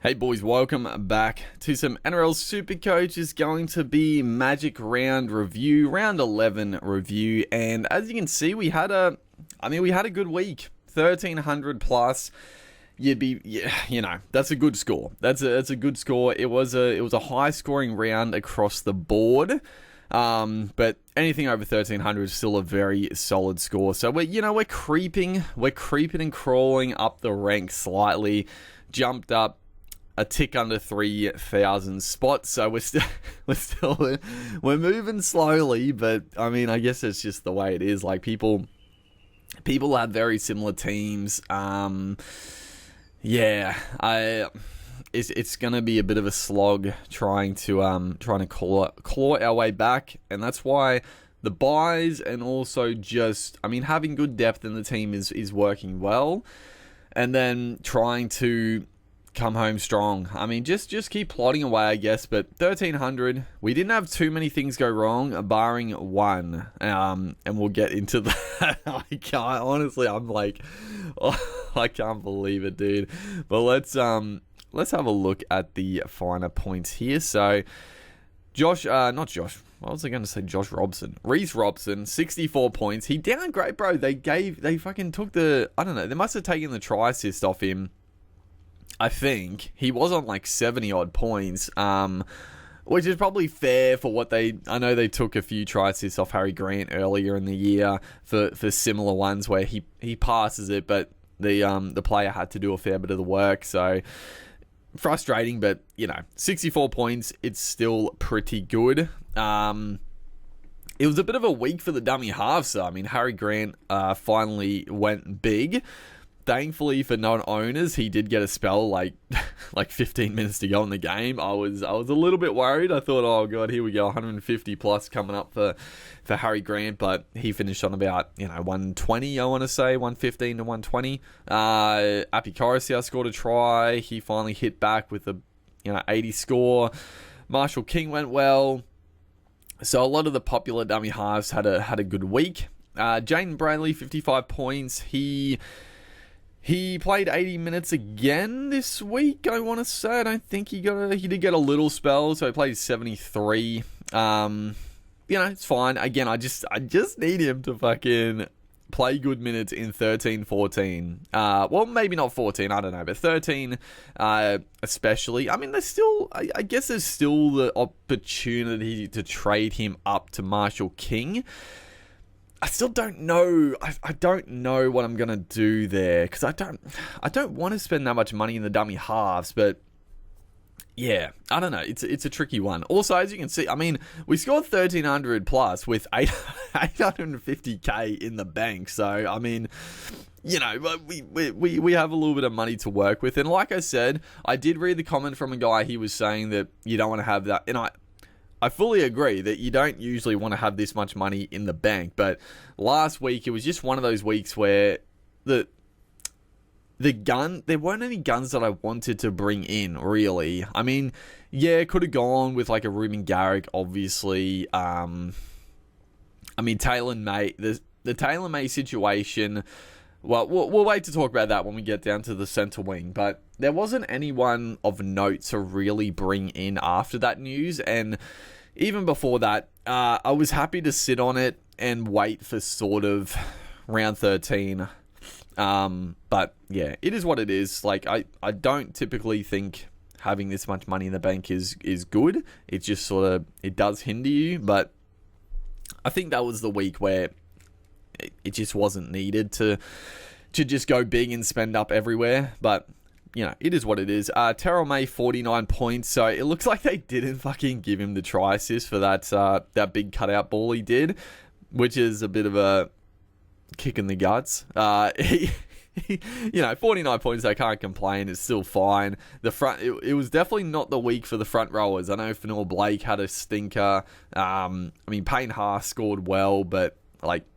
Hey boys, welcome back to some Nrl Supercoach. Is going to be Magic round review, round 11 review, and as you can see, we had a good week. 1300 plus. That's a good score. That's a good score. It was a high scoring round across the board. But anything over 1300 is still a very solid score. So we're creeping and crawling up the ranks slightly. Jumped up a tick under 3,000 spots, so we're moving slowly, but I mean, I guess it's just the way it is. Like people have very similar teams. It's gonna be a bit of a slog trying to claw our way back, and that's why the buys and also just having good depth in the team is working well, and then trying to come home strong. Just keep plodding away, I guess. But 1300, we didn't have too many things go wrong, barring one. And we'll get into that. I'm like, I can't believe it, dude. But let's have a look at the finer points here. So, Josh Robson. Reece Robson, 64 points. He downgrade, bro. They fucking took they must have taken the try assist off him. I think he was on like 70 odd points, which is probably fair for what I know they took a few try assists off Harry Grant earlier in the year for similar ones where he passes it, but the player had to do a fair bit of the work. So frustrating, but 64 points, it's still pretty good. It was a bit of a week for the dummy halves. So, Harry Grant finally went big. Thankfully for non-owners, he did get a spell like 15 minutes to go in the game. I was a little bit worried. I thought, oh god, here we go, 150 plus coming up for Harry Grant, but he finished on about 120. I want to say 115 to 120. Api Coruscant scored a try. He finally hit back with a 80 score. Marshall King went well. So a lot of the popular dummy halves had a good week. Jaden Bradley, 55 points. He played 80 minutes again this week, I want to say. I don't think he did get a little spell, so he played 73. It's fine. Again, I just need him to fucking play good minutes in 13, 14. Well, maybe not 14, I don't know, but 13 especially. There's still, I guess there's still the opportunity to trade him up to Marshall King. I still don't know. I don't know what I'm gonna do there, because I don't want to spend that much money in the dummy halves. But yeah, I don't know. It's a tricky one. Also, as you can see, we scored 1300 plus with 850k in the bank. So we have a little bit of money to work with. And like I said, I did read the comment from a guy. He was saying that you don't want to have that, and I fully agree that you don't usually want to have this much money in the bank, but last week it was just one of those weeks where there weren't any guns that I wanted to bring in, really. Could have gone with like a Ruben Garrick, obviously. Taylor May, the Taylor May situation. Well, we'll wait to talk about that when we get down to the center wing, but there wasn't anyone of note to really bring in after that news, and even before that, I was happy to sit on it and wait for sort of round 13. But yeah, it is what it is. Like, I don't typically think having this much money in the bank is good. It just sort of, it does hinder you, but I think that was the week where it just wasn't needed to just go big and spend up everywhere. But it is what it is. Terrell May, 49 points. So it looks like they didn't fucking give him the try assist for that big cutout ball he did, which is a bit of a kick in the guts. 49 points, I can't complain. It's still fine. The front, it was definitely not the week for the front rowers. I know Fanor Blake had a stinker. Payne Haas scored well, but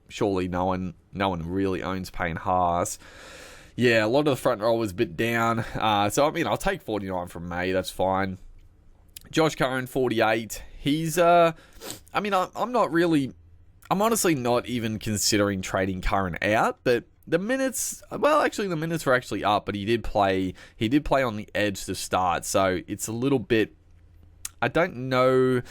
surely no one really owns Payne Haas. Yeah, a lot of the front row was a bit down. So I'll take 49 from May. That's fine. Josh Curran, 48. He's I'm honestly not even considering trading Curran out, but the minutes, well, actually the minutes were actually up, but he did play on the edge to start, so it's a little bit, I don't know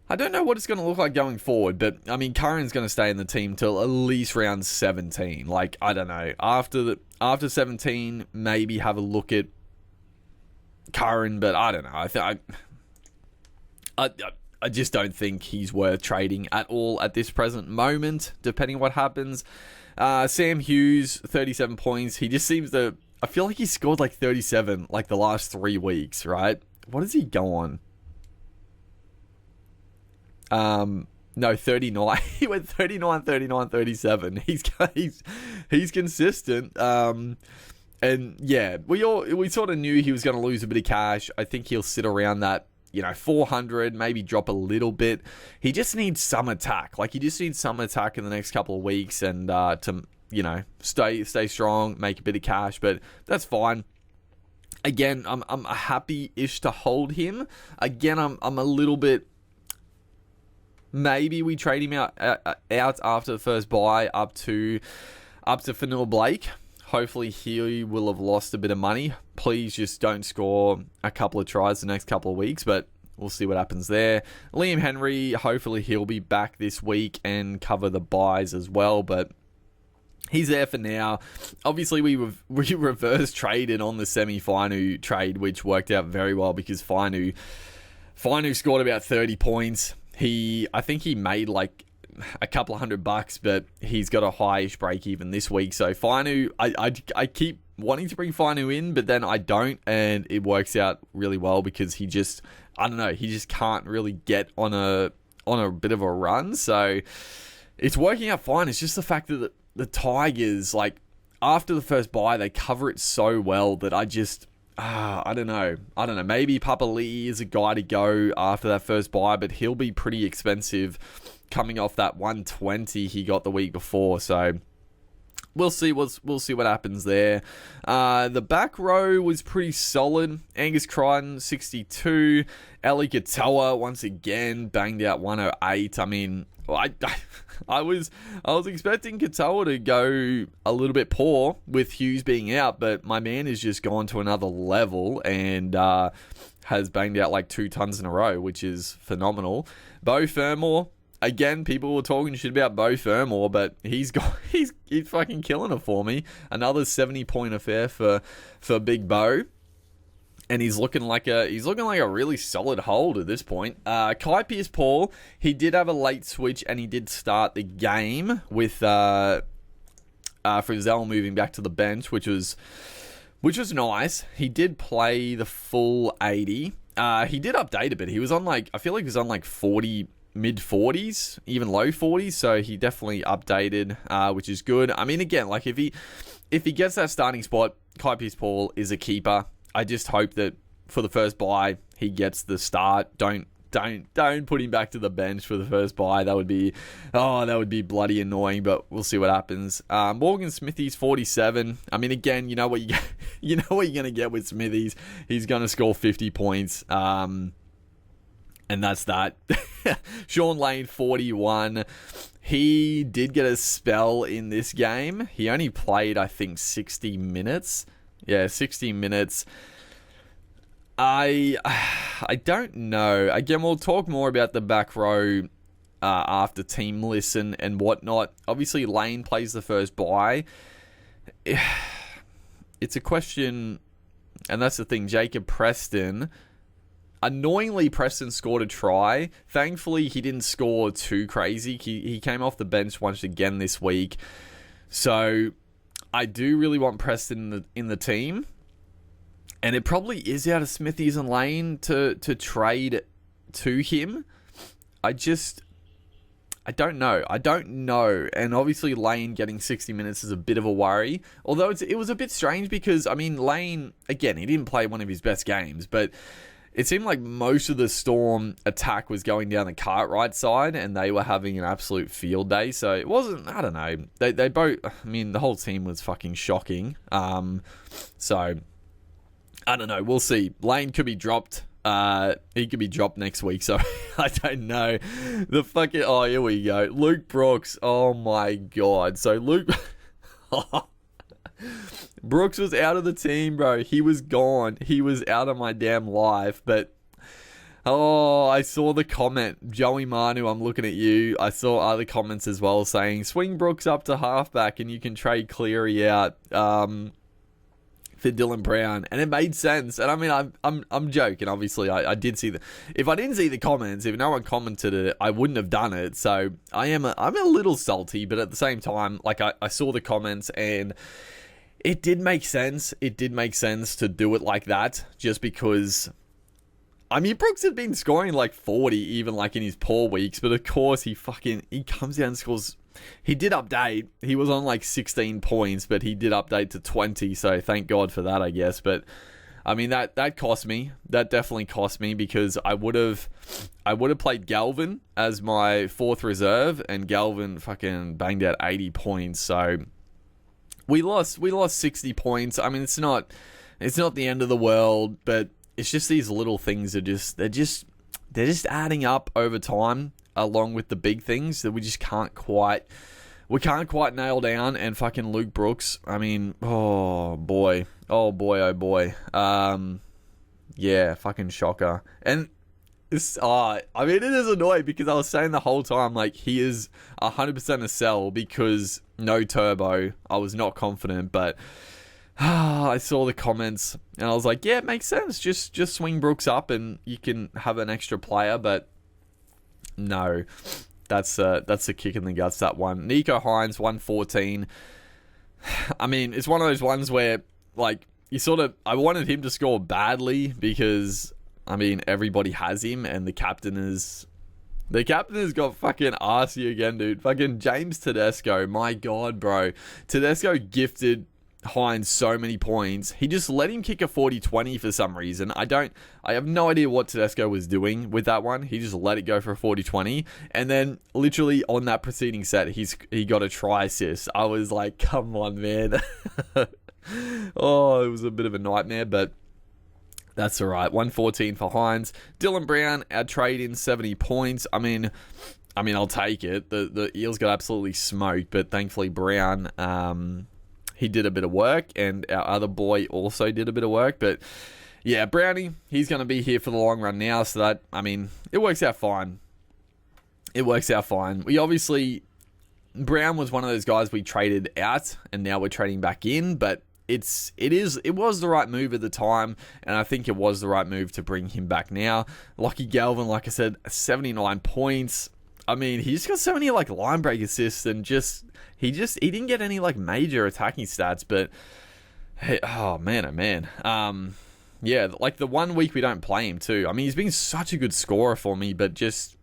what it's going to look like going forward, but I mean, Curran's going to stay in the team till at least round 17. Like, I don't know, after 17, maybe have a look at Curran, but I don't know. I just don't think he's worth trading at all at this present moment, depending on what happens. Sam Hughes, 37 points. He just seems to, I feel like he scored like 37 like the last 3 weeks, right? What does he go on? No, 39. He went 39, 39, 37. He's consistent. And yeah, we sort of knew he was going to lose a bit of cash. I think he'll sit around that, 400, maybe drop a little bit. He just needs some attack. Like, he just needs some attack in the next couple of weeks and to, stay strong, make a bit of cash, but that's fine. Again, I'm happy-ish to hold him. Again, I'm a little bit, maybe we trade him out after the first buy up to Fanua Blake. Hopefully he will have lost a bit of money. Please just don't score a couple of tries the next couple of weeks, but we'll see what happens there. Liam Henry, hopefully he'll be back this week and cover the buys as well, but he's there for now. Obviously, we reverse traded on the semi-Finu trade, which worked out very well because Finu scored about 30 points. I think he made like a couple of $100, but he's got a high-ish break even this week. So Finu, I keep wanting to bring Finu in, but then I don't, and it works out really well because he just can't really get on a bit of a run. So it's working out fine. It's just the fact that the Tigers, like, after the first bye, they cover it so well that I just, I don't know. Maybe Papa Lee is a guy to go after that first bye, but he'll be pretty expensive coming off that 120 he got the week before. So we'll see what happens there. The back row was pretty solid. Angus Crichton, 62. Eli Katoa, once again, banged out 108. I mean, I was expecting Katoa to go a little bit poor with Hughes being out, but my man has just gone to another level and has banged out like 2 tons in a row, which is phenomenal. Bo Fermor, again, people were talking shit about Bo Fermor, but he's fucking killing it for me. Another 70-point affair for Big Bo. And he's looking like a really solid hold at this point. Kai Pearce-Paul, he did have a late switch and he did start the game with Frizzell moving back to the bench, which was nice. He did play the full 80. He did update a bit. He was on I feel like he was on 40, mid 40s, even low 40s. So he definitely updated, which is good. I mean, again, like if he gets that starting spot, Kai Pearce-Paul is a keeper. I just hope that for the first buy, he gets the start. Don't put him back to the bench for the first buy. That would be bloody annoying, but we'll see what happens. Morgan Smithies, 47. I mean, again, you know what you're going to get with Smithies. He's going to score 50 points. And that's that. Sean Lane, 41. He did get a spell in this game. He only played, I think, 60 minutes. Yeah, 60 minutes. I don't know. Again, we'll talk more about the back row after team listen and whatnot. Obviously, Lane plays the first bye. It's a question, and that's the thing. Jacob Preston. Annoyingly, Preston scored a try. Thankfully, he didn't score too crazy. He came off the bench once again this week. So I do really want Preston in the team. And it probably is out of Smithies and Lane to trade to him. I don't know. And obviously Lane getting 60 minutes is a bit of a worry. Although it was a bit strange because, I mean, Lane, again, he didn't play one of his best games. But it seemed like most of the Storm attack was going down the Cartwright side and they were having an absolute field day. So it wasn't, I don't know. They both, I mean, the whole team was fucking shocking. So I don't know. We'll see. Lane could be dropped. He could be dropped next week. So I don't know. Oh, here we go. Luke Brooks. Oh my God. So Luke, Brooks was out of the team, bro. He was gone. He was out of my damn life. But, I saw the comment. Joey Manu, I'm looking at you. I saw other comments as well saying, swing Brooks up to halfback and you can trade Cleary out for Dylan Brown. And it made sense. And I mean, I'm joking. Obviously, I did see if I didn't see the comments, if no one commented it, I wouldn't have done it. So I'm a little salty, but at the same time, like I saw the comments and it did make sense. It did make sense to do it like that, just because, I mean, Brooks had been scoring like 40 even like in his poor weeks, but of course he comes down and scores. He did update. He was on like 16 points, but he did update to 20, so thank God for that, I guess. But I mean, that cost me. That definitely cost me, because I would have played Galvin as my fourth reserve, and Galvin fucking banged out 80 points, so we lost 60 points. I mean, it's not the end of the world, but it's just these little things they're just adding up over time, along with the big things that we just can't quite nail down. And fucking Luke Brooks, I mean, oh boy. Yeah, fucking shocker. And it's, I mean, it is annoying, because I was saying the whole time, like, he is 100% a sell because no turbo. I was not confident, but I saw the comments and I was like, yeah, it makes sense. Just swing Brooks up and you can have an extra player. But no, that's a kick in the guts, that one. Nico Hines, 114. I mean, it's one of those ones where, like, I wanted him to score badly because, I mean, everybody has him, and the captain has got fucking arsey again, dude. Fucking James Tedesco, my God, bro. Tedesco gifted Hines so many points. He just let him kick a 40-20 for some reason. I have no idea what Tedesco was doing with that one. He just let it go for a 40-20, and then literally on that preceding set, he got a try assist. I was like, come on, man. Oh, it was a bit of a nightmare, but that's all right. 114 for Hines. Dylan Brown, our trade in 70 points. I mean, I'll take it. The Eels got absolutely smoked, but thankfully Brown, he did a bit of work, and our other boy also did a bit of work. But yeah, Brownie, he's going to be here for the long run now, so that, I mean, it works out fine. We obviously, Brown was one of those guys we traded out, and now we're trading back in, but it was the right move at the time, and I think it was the right move to bring him back now. Lockie Galvin, like I said, 79 points. I mean, he just got so many like line break assists, and he didn't get any like major attacking stats, but hey, oh man. Yeah, like the 1 week we don't play him too. I mean, he's been such a good scorer for me, but just,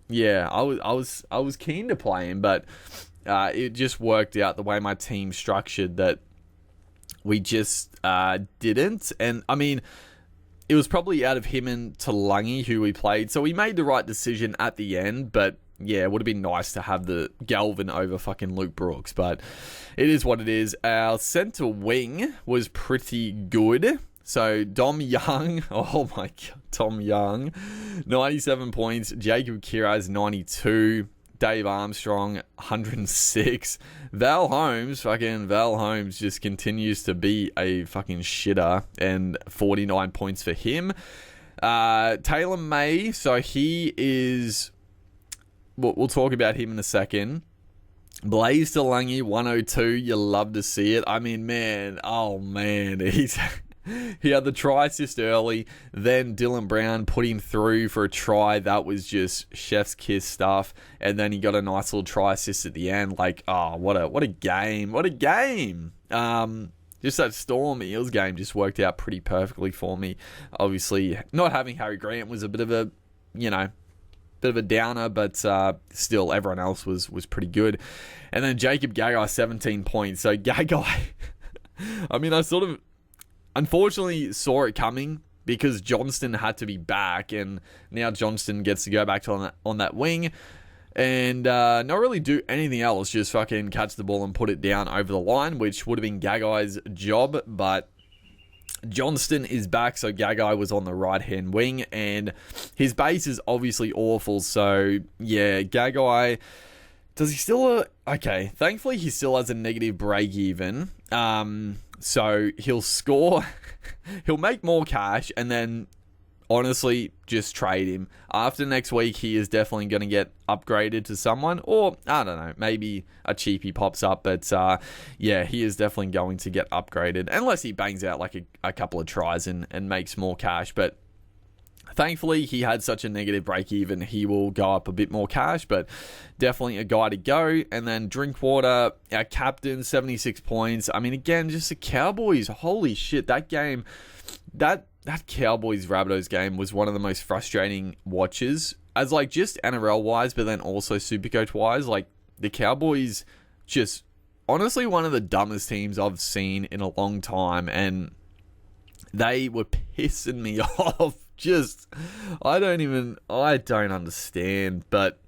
yeah, I was keen to play him, but it just worked out the way my team structured that we just didn't. And I mean, it was probably out of him and Talangi who we played, so we made the right decision at the end. But yeah, it would have been nice to have the Galvin over fucking Luke Brooks, but it is what it is. Our centre wing was pretty good. So Dom Young, oh my God, Tom Young, 97 points. Jacob Kiraz, 92. Dave Armstrong, 106. Val Holmes just continues to be a fucking shitter, and 49 points for him. Taylor May, so he is, we'll talk about him in a second. Blaze Delaney, 102. You love to see it. I mean, man, he had the try assist early, then Dylan Brown put him through for a try. That was just chef's kiss stuff. And then he got a nice little try assist at the end. Like, oh, what a game. What a game. Just that Storm Eels game just worked out pretty perfectly for me. Obviously, not having Harry Grant was a bit of a downer, but still, everyone else was pretty good. And then Jacob Gagai, 17 points. So Gagai, I mean, I sort of unfortunately saw it coming because Johnston had to be back, and now Johnston gets to go back to on that wing and not really do anything else, just fucking catch the ball and put it down over the line, which would have been Gagai's job, but Johnston is back, so Gagai was on the right-hand wing, and his base is obviously awful, so yeah, Gagai Does he still... okay, thankfully he still has a negative break even. So he'll score... he'll make more cash and then honestly just trade him. After next week, he is definitely going to get upgraded to someone. Or, I don't know, maybe a cheapie pops up. But yeah, he is definitely going to get upgraded. Unless he bangs out like a couple of tries and makes more cash. But thankfully, he had such a negative break even, he will go up a bit more cash, but definitely a guy to go. And then Drinkwater, our captain, 76 points. I mean, again, just the Cowboys, holy shit, that game, that Cowboys-Rabbitohs game was one of the most frustrating watches, as like just NRL-wise, but then also Supercoach-wise. Like, the Cowboys just, honestly, one of the dumbest teams I've seen in a long time, and they were pissing me off. Just, I don't understand, but,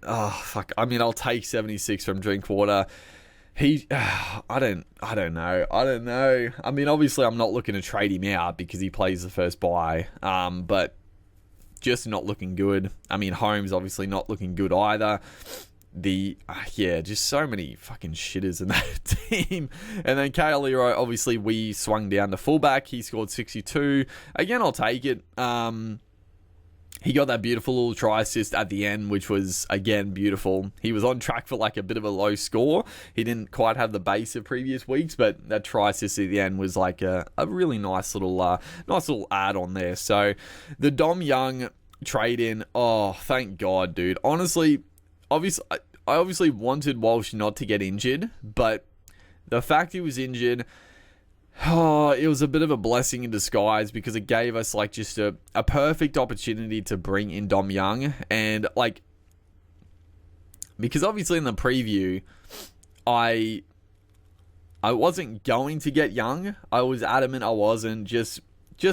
oh, fuck. I mean, I'll take 76 from Drinkwater. I don't know. I mean, obviously, I'm not looking to trade him out because he plays the first bye, but just not looking good. I mean, Holmes obviously not looking good either. Just so many fucking shitters in that team. And then Kale Leroy, obviously, we swung down to fullback. He scored 62. Again, I'll take it. He got that beautiful little try assist at the end, which was, again, beautiful. He was on track for like a bit of a low score. He didn't quite have the base of previous weeks, but that try assist at the end was like a really nice little add-on there. So the Dom Young trade-in, oh, thank God, dude. Honestly, I obviously wanted Walsh not to get injured, but the fact he was injured, it was a bit of a blessing in disguise because it gave us like just a perfect opportunity to bring in Dom Young. And like, because obviously in the preview, I wasn't going to get Young. I was adamant I wasn't, just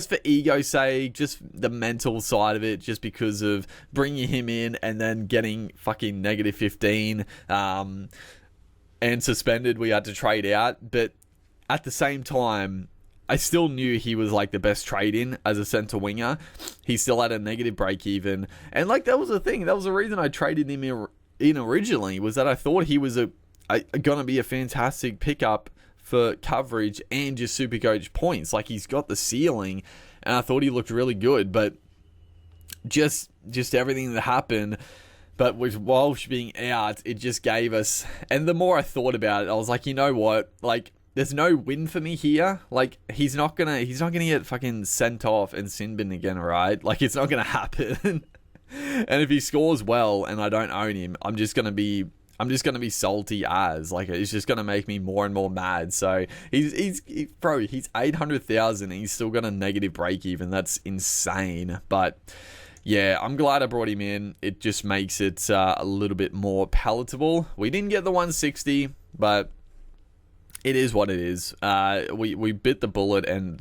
for ego's sake, just the mental side of it, just because of bringing him in and then getting fucking negative 15 and suspended. We had to trade out. But at the same time, I still knew he was like the best trade-in as a centre winger. He still had a negative break-even. And like, that was the thing. That was the reason I traded him in originally, was that I thought he was going to be a fantastic pickup for coverage and just Supercoach points. Like, he's got the ceiling, and I thought he looked really good, but just everything that happened. But with Walsh being out, it just gave us, and the more I thought about it, I was like, you know what? Like, there's no win for me here. Like, he's not gonna get fucking sent off and sin bin again, right? Like, it's not gonna happen. And if he scores well and I don't own him, I'm just gonna be salty as, like, it's just gonna make me more and more mad. So he's 800,000 and he's still got a negative break even. That's insane. But yeah, I'm glad I brought him in. It just makes it a little bit more palatable. We didn't get the 160, but it is what it is. We bit the bullet and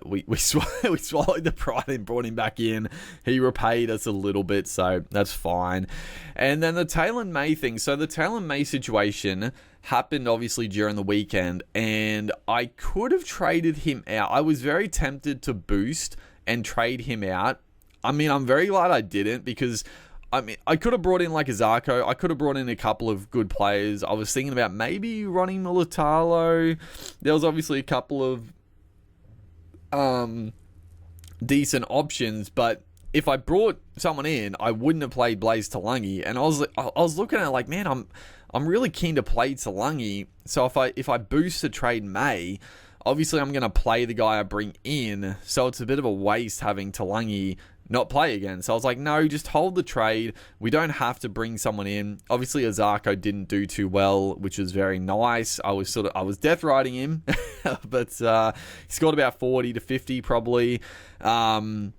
we swallowed the pride and brought him back in. He repaid us a little bit, so that's fine. And then the Taylor May thing. So the Taylor May situation happened obviously during the weekend, and I could have traded him out. I was very tempted to boost and trade him out. I mean, I'm very glad I didn't, because I mean, I could have brought in like a Zarko. I could have brought in a couple of good players. I was thinking about maybe running Militalo. There was obviously a couple of decent options, but if I brought someone in, I wouldn't have played Blaze Talangi. And I was looking at it like, man, I'm really keen to play Talangi. So if I boost the trade May, obviously I'm going to play the guy I bring in. So it's a bit of a waste having Talangi not play again. So I was like, no, just hold the trade. We don't have to bring someone in. Obviously, Azarko didn't do too well, which was very nice. I was death riding him, but he scored about 40 to 50 probably. And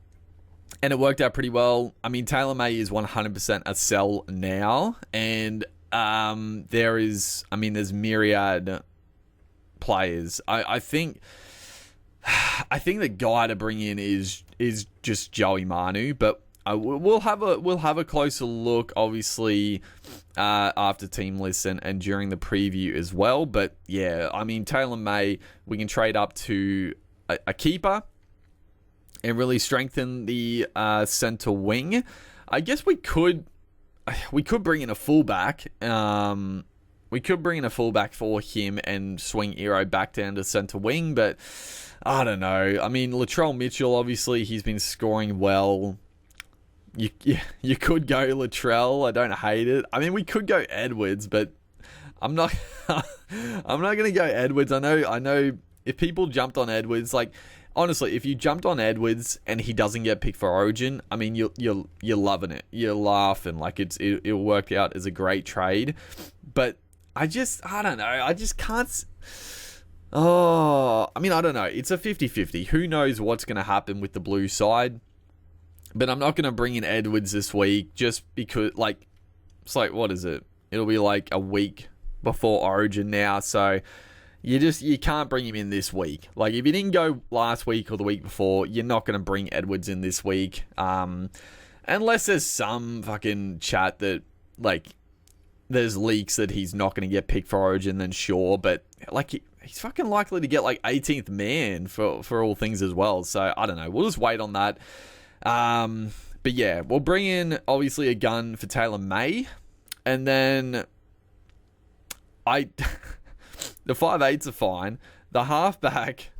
it worked out pretty well. I mean, Taylor May is 100% a sell now. And there's myriad players. I think the guy to bring in is just Joey Manu, but we'll have a closer look, obviously, after team lists and during the preview as well. But yeah, I mean, Taylor May, we can trade up to a keeper and really strengthen the center wing. I guess we could we could bring in a fullback. We could bring in a fullback for him and swing Nrl back down to centre wing, but I don't know. I mean, Latrell Mitchell, obviously, he's been scoring well. You could go Latrell. I don't hate it. I mean, we could go Edwards, but I'm not. I'm not gonna go Edwards. I know. If people jumped on Edwards, like honestly, if you jumped on Edwards and he doesn't get picked for Origin, I mean, you're loving it. You're laughing like it'll work out as a great trade. But I don't know. I just can't. Oh, I mean, I don't know. It's a 50-50. Who knows what's going to happen with the blue side? But I'm not going to bring in Edwards this week just because, like, it's like, what is it? It'll be like a week before Origin now. So you can't bring him in this week. Like, if you didn't go last week or the week before, you're not going to bring Edwards in this week. Unless there's some fucking chat that, like, there's leaks that he's not going to get picked for Origin, then sure. But, like, he's fucking likely to get, like, 18th man for all things as well. So, I don't know. We'll just wait on that. But, yeah, we'll bring in, obviously, a gun for Taylor May. And then the 5'8s are fine. The halfback,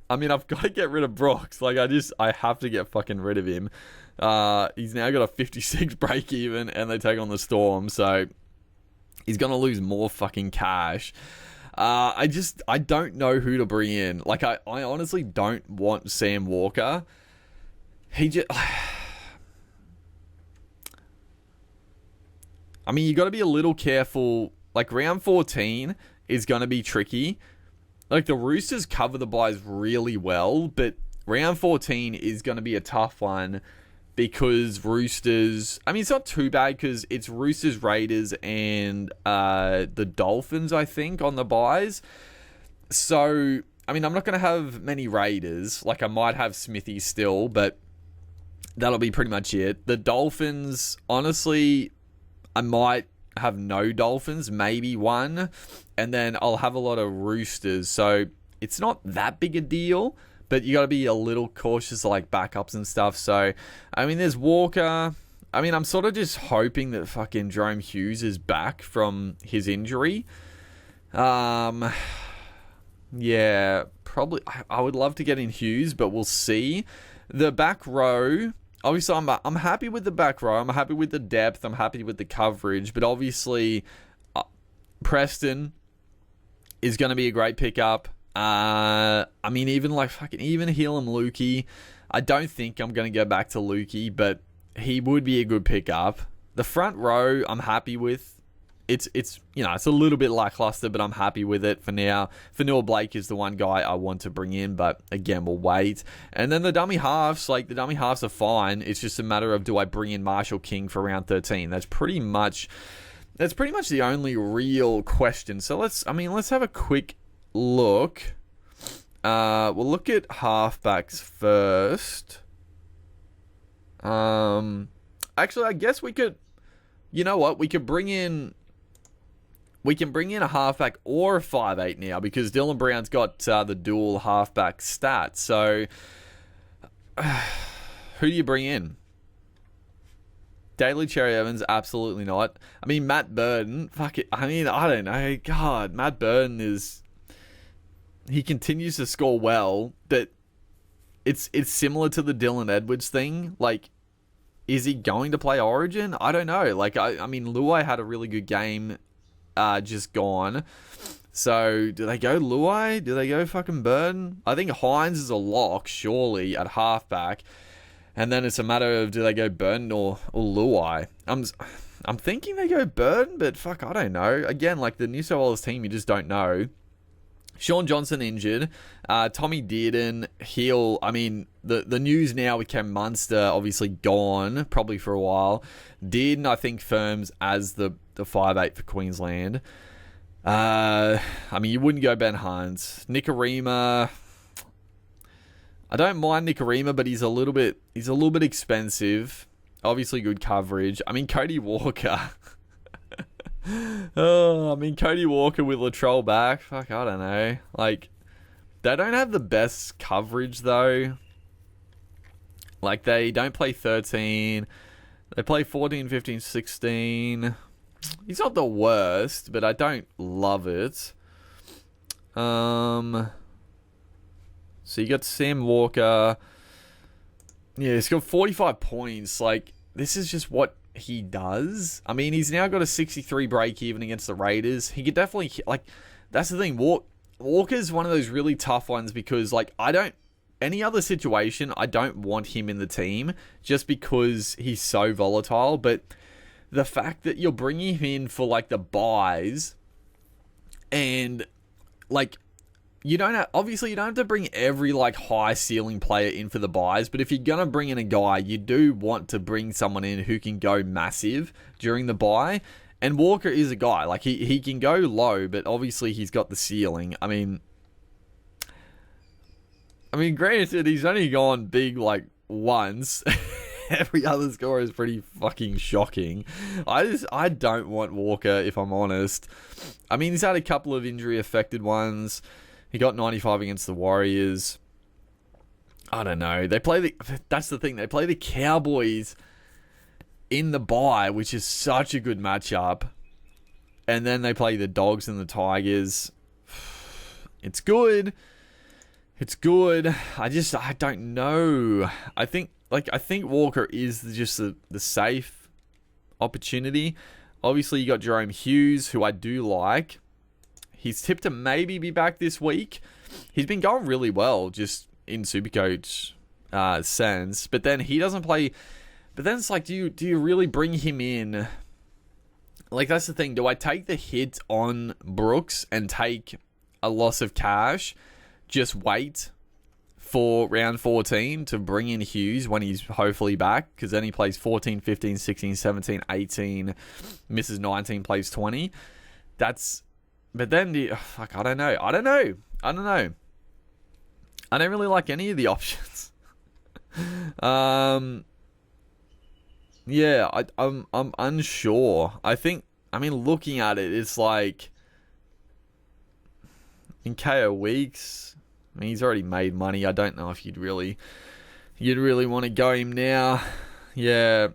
I mean, I've got to get rid of Brooks. Like, I have to get fucking rid of him. He's now got a 56 break even, and they take on the Storm, so he's gonna lose more fucking cash. I don't know who to bring in. Like, I honestly don't want Sam Walker. I mean, you got to be a little careful. Like, round 14 is going to be tricky. Like, the Roosters cover the buys really well, but round 14 is going to be a tough one because Roosters... I mean, it's not too bad because it's Roosters, Raiders, and the Dolphins, I think, on the buys. So, I mean, I'm not going to have many Raiders. Like, I might have Smithy still, but that'll be pretty much it. The Dolphins, honestly, I might have no Dolphins, maybe one, and then I'll have a lot of Roosters. So it's not that big a deal, but you got to be a little cautious, like backups and stuff. So, I mean, there's Walker. I mean, I'm sort of just hoping that fucking Jerome Hughes is back from his injury. Yeah, probably. I would love to get in Hughes, but we'll see. The back row. Obviously, I'm happy with the back row. I'm happy with the depth. I'm happy with the coverage. But obviously, Preston is going to be a great pickup. I mean, even Helam Lukey. I don't think I'm going to go back to Lukey, but he would be a good pickup. The front row, I'm happy with. It's it's a little bit lackluster, but I'm happy with it for now. Fanua Blake is the one guy I want to bring in, but again, we'll wait. And then the dummy halves, the dummy halves are fine. It's just a matter of, do I bring in Marshall King for round 13? That's pretty much the only real question. So let's have a quick look. We'll look at halfbacks first. Actually, I guess we could. You know what? We can bring in a halfback or a 5'8 now because Dylan Brown's got the dual halfback stats. So, who do you bring in? Daly Cherry Evans? Absolutely not. I mean, Matt Burton. Fuck it. I mean, I don't know. God, Matt Burton he continues to score well, but it's similar to the Dylan Edwards thing. Like, is he going to play Origin? I don't know. Like, I mean, Luai had a really good game just gone. So, do they go Luai? Do they go fucking Burton? I think Hines is a lock, surely, at halfback. And then it's a matter of, do they go Burton or Luai? I'm thinking they go Burton, but fuck, I don't know. Again, like, the New South Wales team, you just don't know. Sean Johnson injured. Tommy Dearden, the news now with Cam Munster obviously gone, probably for a while. Dearden, I think, firms as the 5'8 for Queensland. I mean, you wouldn't go Ben Hunt. Nikorima, I don't mind Nikorima, but he's a little bit expensive. Obviously good coverage. I mean, Cody Walker. Cody Walker with Latrell back. Fuck, I don't know. Like, they don't have the best coverage, though. Like, they don't play 13. They play 14, 15, 16. He's not the worst, but I don't love it. So you got Sam Walker. Yeah, he's got 45 points. Like, this is just what he does. I mean, he's now got a 63 break even against the Raiders. He could definitely, like, that's the thing. Walker's one of those really tough ones because, like, any other situation, I don't want him in the team just because he's so volatile. But the fact that you're bringing him in for, like, the buys and, like, you don't have to bring every, like, high ceiling player in for the buys, but if you're going to bring in a guy, you do want to bring someone in who can go massive during the buy. And Walker is a guy. Like, he can go low, but obviously he's got the ceiling. I mean, granted, he's only gone big, like, once. Every other score is pretty fucking shocking. I don't want Walker, if I'm honest. I mean, he's had a couple of injury-affected ones. He got 95 against the Warriors. I don't know. That's the thing. They play the Cowboys in the bye, which is such a good matchup. And then they play the Dogs and the Tigers. It's good. It's good. I don't know. I think Walker is just the safe opportunity. Obviously, you got Jerome Hughes, who I do like. He's tipped to maybe be back this week. He's been going really well just in Supercoach sense. But then he doesn't play. But then it's like, do you really bring him in? Like, that's the thing. Do I take the hit on Brooks and take a loss of cash? Just wait for round 14 to bring in Hughes when he's hopefully back. Because then he plays 14, 15, 16, 17, 18. Misses 19, plays 20. But then, I don't know. I don't really like any of the options. Yeah, I'm unsure. Looking at it, it's like in KO Weeks. He's already made money. I don't know if you'd really want to go him now. Yeah,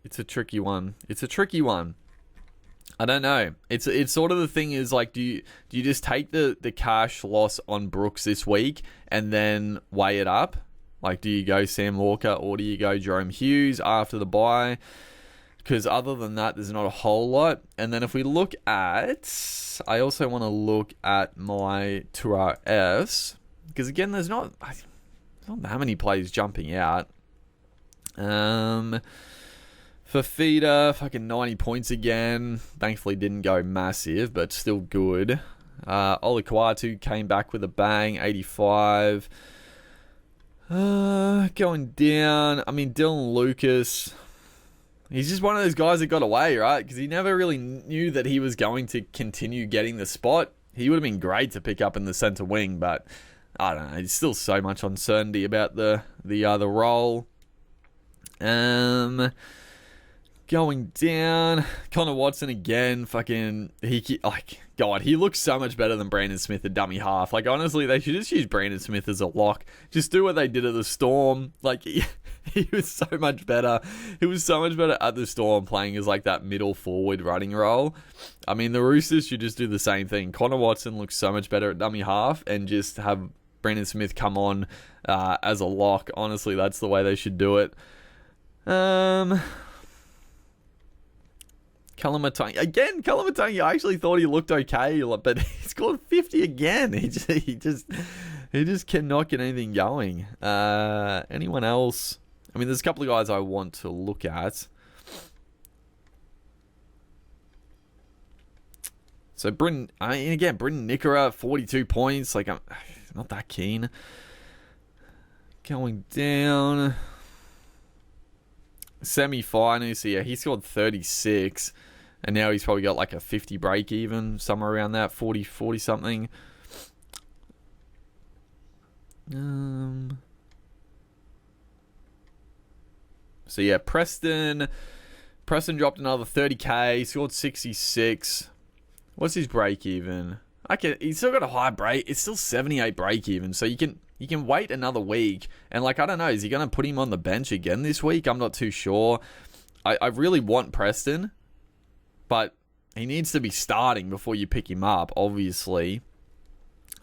it's a tricky one. I don't know. It's sort of the thing is like, do you just take the cash loss on Brooks this week and then weigh it up? Like, do you go Sam Walker or do you go Jerome Hughes after the bye? Because other than that, there's not a whole lot. And then if we look at, I also want to look at my Nrl Fs, because again, there's not that many plays jumping out. Fafita, fucking 90 points again. Thankfully didn't go massive, but still good. Olakwatu came back with a bang, 85. Going down. Dylan Lucas. He's just one of those guys that got away, right? Because he never really knew that he was going to continue getting the spot. He would have been great to pick up in the center wing, but I don't know. There's still so much uncertainty about the role. Going down, Connor Watson again. He looks so much better than Brandon Smith at dummy half. Like, honestly, they should just use Brandon Smith as a lock. Just do what they did at the Storm. Like, he was so much better. He was so much better at the Storm playing as like that middle forward running role. The Roosters should just do the same thing. Connor Watson looks so much better at dummy half and just have Brandon Smith come on as a lock. Honestly, that's the way they should do it. Kalamatangi, I actually thought he looked okay, but he scored 50 again. He just cannot get anything going. Anyone else? There's a couple of guys I want to look at. So Britton Nickera, 42 points. Like, I'm not that keen. Going down. Semi-finals, so yeah, he scored 36. And now he's probably got like a 50 break even, somewhere around that, 40 something. So yeah, Preston dropped another 30k, he scored 66. What's his break even? Okay, he's still got a high break. It's still 78 break even, so you can you can wait another week. And, like, I don't know, is he going to put him on the bench again this week? I'm not too sure. I really want Preston, but he needs to be starting before you pick him up, obviously.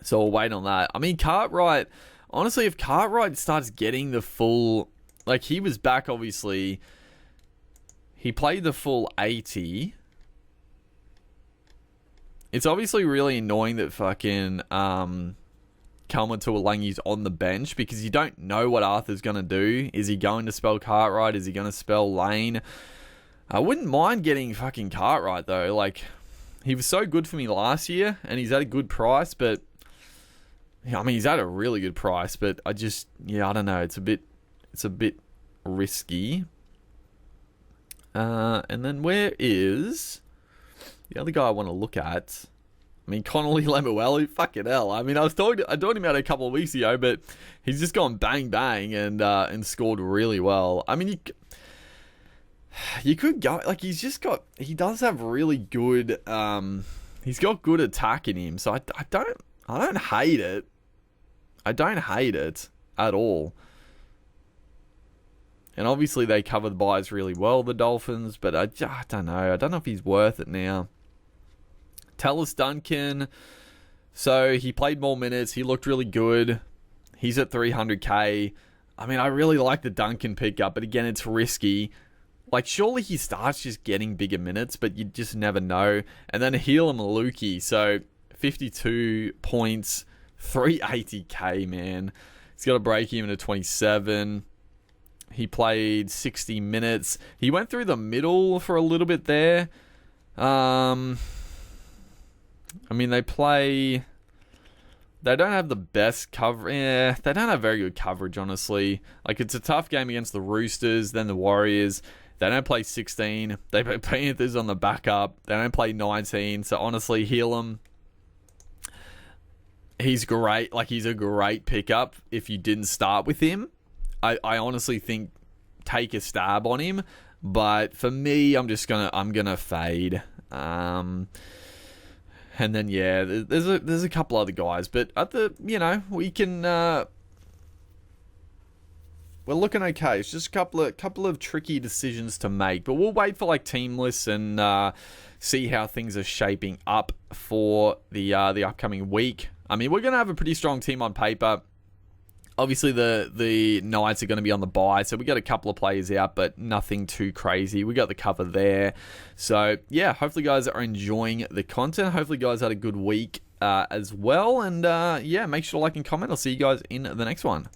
So we'll wait on that. I mean, Cartwright, honestly, if Cartwright starts getting the full... Like, he was back, obviously. He played the full 80. It's obviously really annoying that fucking Kalma Tuolangi's on the bench because you don't know what Arthur's going to do. Is he going to spell Cartwright? Is he going to spell Lane? I wouldn't mind getting fucking Cartwright, though. Like, he was so good for me last year, and he's at a good price, but... I mean, he's at a really good price, but I just... Yeah, I don't know. It's a bit risky. And then where is... The other guy I want to look at, I mean, Connolly Lemuelu, fucking hell. I mean, I talked about it a couple of weeks ago, but he's just gone bang, bang and scored really well. I mean, you could go, like, he does have really good, he's got good attack in him, so I don't hate it. I don't hate it at all. And obviously they cover the buys really well, the Dolphins, but I don't know. I don't know if he's worth it now. Tallis Duncan, so he played more minutes. He looked really good. He's at 300k. I mean, I really like the Duncan pickup, but again, it's risky. Like, surely he starts just getting bigger minutes, but you just never know. And then Hila Maluki, so 52 points, 380k, man. He's got to break even to 27. He played 60 minutes. He went through the middle for a little bit there. I mean, they don't have the best cover. Yeah, they don't have very good coverage, honestly. Like, it's a tough game against the Roosters, then the Warriors. They don't play 16. They play Panthers on the backup. They don't play 19. So, honestly, Helam, he's great. Like, he's a great pickup if you didn't start with him. I honestly think take a stab on him. But for me, I'm gonna fade. And then, yeah, there's a couple other guys. But we can... we're looking okay. It's just a couple of tricky decisions to make. But we'll wait for, like, team lists and see how things are shaping up for the upcoming week. I mean, we're going to have a pretty strong team on paper. Obviously, the Knights are going to be on the bye, so we got a couple of players out, but nothing too crazy. We got the cover there. So, yeah, hopefully you guys are enjoying the content. Hopefully you guys had a good week as well. And, yeah, make sure to like and comment. I'll see you guys in the next one.